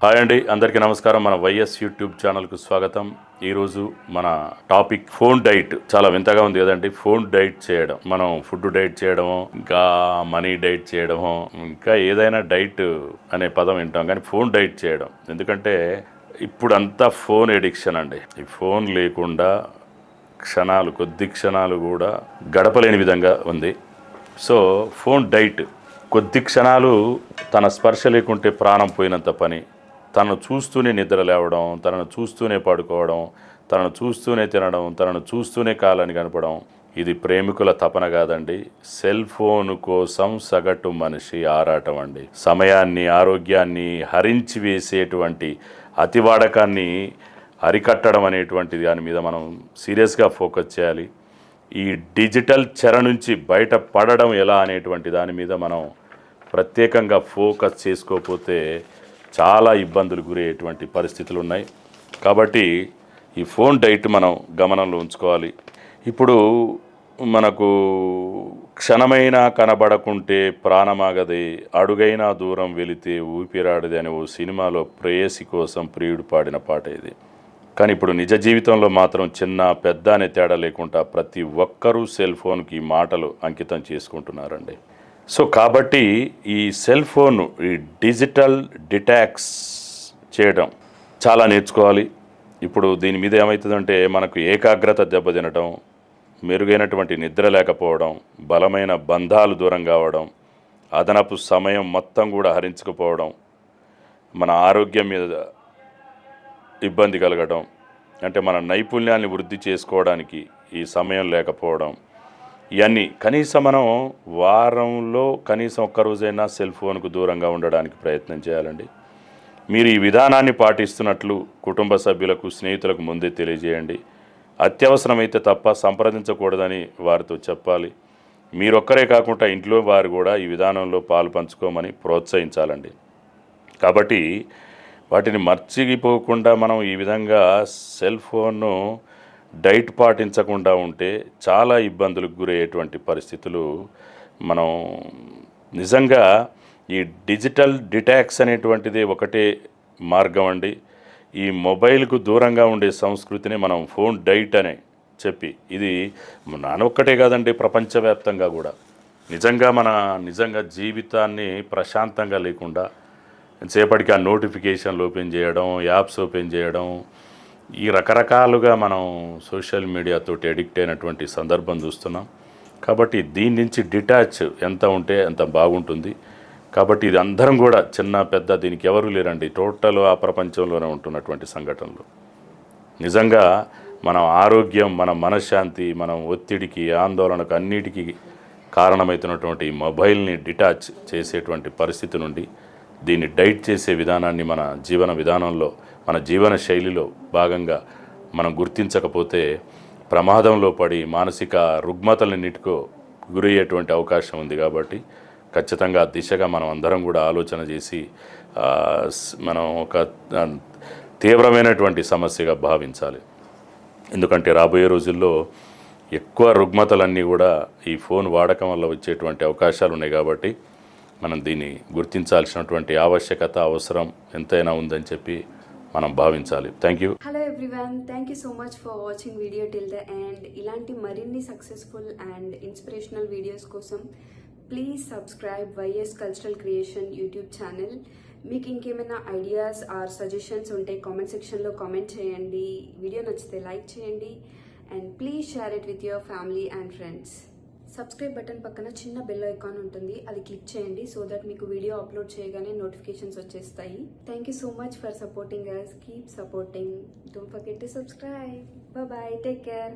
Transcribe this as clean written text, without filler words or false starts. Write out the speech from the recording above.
Hi అండి, అందరికీ నమస్కారం. మన వైఎస్ యూట్యూబ్ ఛానల్కు స్వాగతం. ఈరోజు మన టాపిక్ ఫోన్ డైట్. చాలా వింతగా ఉంది కదండి. ఫోన్ డైట్ చేయడం, మనం ఫుడ్ డైట్ చేయడము, ఇంకా మనీ డైట్ చేయడము, ఇంకా ఏదైనా డైట్ అనే పదం వింటాం, కానీ ఫోన్ డైట్ చేయడం. ఎందుకంటే ఇప్పుడు అంతా ఫోన్ ఎడిక్షన్ అండి. ఈ ఫోన్ లేకుండా కొద్ది క్షణాలు కూడా గడపలేని విధంగా ఉంది. సో ఫోన్ డైట్, కొద్ది క్షణాలు తన స్పర్శ లేకుంటే ప్రాణం పోయినంత పని. తనను చూస్తూనే నిద్ర లేవడం, తనను చూస్తూనే పడుకోవడం, తనను చూస్తూనే తినడం, తనను చూస్తూనే కాలని కనపడం, ఇది ప్రేమికుల తపన కాదండి. సెల్ ఫోన్ కోసం సగటు మనిషి ఆరాటం అండి. సమయాన్ని, ఆరోగ్యాన్ని హరించి వేసేటువంటి అతివాడకాన్ని అరికట్టడం అనేటువంటి దాని మీద మనం సీరియస్గా ఫోకస్ చేయాలి. ఈ డిజిటల్ చెర నుంచి బయటపడడం ఎలా అనేటువంటి దాని మీద మనం ప్రత్యేకంగా ఫోకస్ చేసుకోకపోతే చాలా ఇబ్బందులు గురయ్యేటువంటి పరిస్థితులు ఉన్నాయి. కాబట్టి ఈ ఫోన్ డైట్ మనం గమనంలో ఉంచుకోవాలి. ఇప్పుడు మనకు క్షణమైనా కనబడకుంటే ప్రాణమాగదే, అడుగైనా దూరం వెళితే ఊపిరాడది అనే ఓ సినిమాలో ప్రేయసి కోసం ప్రియుడు పాడిన పాట ఇది. కానీ ఇప్పుడు నిజ జీవితంలో మాత్రం చిన్న పెద్ద అనే తేడా లేకుండా ప్రతి ఒక్కరూ సెల్ ఫోన్కి మాటలు అంకితం చేసుకుంటున్నారండి. సో కాబట్టి ఈ సెల్ ఫోన్, ఈ డిజిటల్ డిటాక్స్ చేయడం చాలా నేర్చుకోవాలి. ఇప్పుడు దీని మీద ఏమవుతుందంటే మనకు ఏకాగ్రత దెబ్బతినడం, మెరుగైనటువంటి నిద్ర లేకపోవడం, బలమైన బంధాలు దూరం కావడం, అదనపు సమయం మొత్తం కూడా హరించకపోవడం, మన ఆరోగ్యం మీద ఇబ్బంది కలగడం, అంటే మన నైపుణ్యాన్ని వృద్ధి చేసుకోవడానికి ఈ సమయం లేకపోవడం, ఇవన్నీ కనీసం మనం వారంలో కనీసం ఒక్కరోజైనా సెల్ ఫోన్కు దూరంగా ఉండడానికి ప్రయత్నం చేయాలండి. మీరు ఈ విధానాన్ని పాటిస్తున్నట్లు కుటుంబ సభ్యులకు, స్నేహితులకు ముందే తెలియజేయండి. అత్యవసరమైతే తప్ప సంప్రదించకూడదని వారితో చెప్పాలి. మీరొక్కరే కాకుండా ఇంట్లో వారు కూడా ఈ విధానంలో పాలు పంచుకోమని ప్రోత్సహించాలండి. కాబట్టి వాటిని మర్చిపోకుండా మనం ఈ విధంగా సెల్ ఫోన్ను డైట్ పాటించకుండా ఉంటే చాలా ఇబ్బందులకు గురయ్యేటువంటి పరిస్థితులు. మనం నిజంగా ఈ డిజిటల్ డిటాక్స్ అనేటువంటిది ఒకటే మార్గం అండి. ఈ మొబైల్కు దూరంగా ఉండే సంస్కృతిని మనం ఫోన్ డైట్ అనే చెప్పి, ఇది నానొక్కటే కాదండి, ప్రపంచవ్యాప్తంగా కూడా నిజంగా జీవితాన్ని ప్రశాంతంగా లేకుండా సేపటికి ఆ నోటిఫికేషన్లు ఓపెన్ చేయడం, యాప్స్ ఓపెన్ చేయడం, ఈ రకరకాలుగా మనం సోషల్ మీడియాతో అడిక్ట్ అయినటువంటి సందర్భం చూస్తున్నాం. కాబట్టి దీని నుంచి డిటాచ్ ఎంత ఉంటే అంత బాగుంటుంది. కాబట్టి ఇది అందరం కూడా చిన్న పెద్ద దీనికి ఎవరు లేరండి. టోటల్ ఆ ప్రపంచంలోనే ఉంటున్నటువంటి సంఘటనలు. నిజంగా మన ఆరోగ్యం, మన మనశ్శాంతి, మనం ఒత్తిడికి, ఆందోళనకు అన్నిటికీ కారణమవుతున్నటువంటి మొబైల్ని డిటాచ్ చేసేటువంటి పరిస్థితి నుండి దీన్ని డైట్ చేసే విధానాన్ని మన జీవన విధానంలో, మన జీవన శైలిలో భాగంగా మనం గుర్తించకపోతే ప్రమాదంలో పడి మానసిక రుగ్మతలన్నిటికో గురయ్యేటువంటి అవకాశం ఉంది. కాబట్టి ఖచ్చితంగా దిశగా మనం అందరం కూడా ఆలోచన చేసి మనం ఒక తీవ్రమైనటువంటి సమస్యగా భావించాలి. ఎందుకంటే రాబోయే రోజుల్లో ఎక్కువ రుగ్మతలన్నీ కూడా ఈ ఫోన్ వాడకం వల్ల వచ్చేటువంటి అవకాశాలు ఉన్నాయి. కాబట్టి మనం దీన్ని గుర్తించాల్సినటువంటి ఆవశ్యకత, అవసరం ఎంతైనా ఉందని చెప్పి మనం భావించాలి. Thank you. Hello everyone, thank you so much for watching video till the end. ఇలాంటి మరిన్ని సక్సెస్ఫుల్ అండ్ ఇన్స్పిరేషనల్ వీడియోస్ కోసం please subscribe YS cultural creation YouTube channel. మీకు ఇంకేమైనా ఐడియాస్ ఆర్ సజెషన్స్ ఉంటే కామెంట్ సెక్షన్లో కామెంట్ చేయండి. వీడియో నచ్చితే like చేయండి and please share it with your family and friends. Subscribe button పక్కన చిన్న బెల్ ఐకాన్ ఉంటుంది, అది క్లిక్ చేయండి సో దట్ మీకు వీడియో అప్లోడ్ చేయగానే నోటిఫికేషన్స్ వచ్చేస్తాయి. Thank you so much for supporting us. Keep supporting. Don't forget to subscribe. Bye, take care.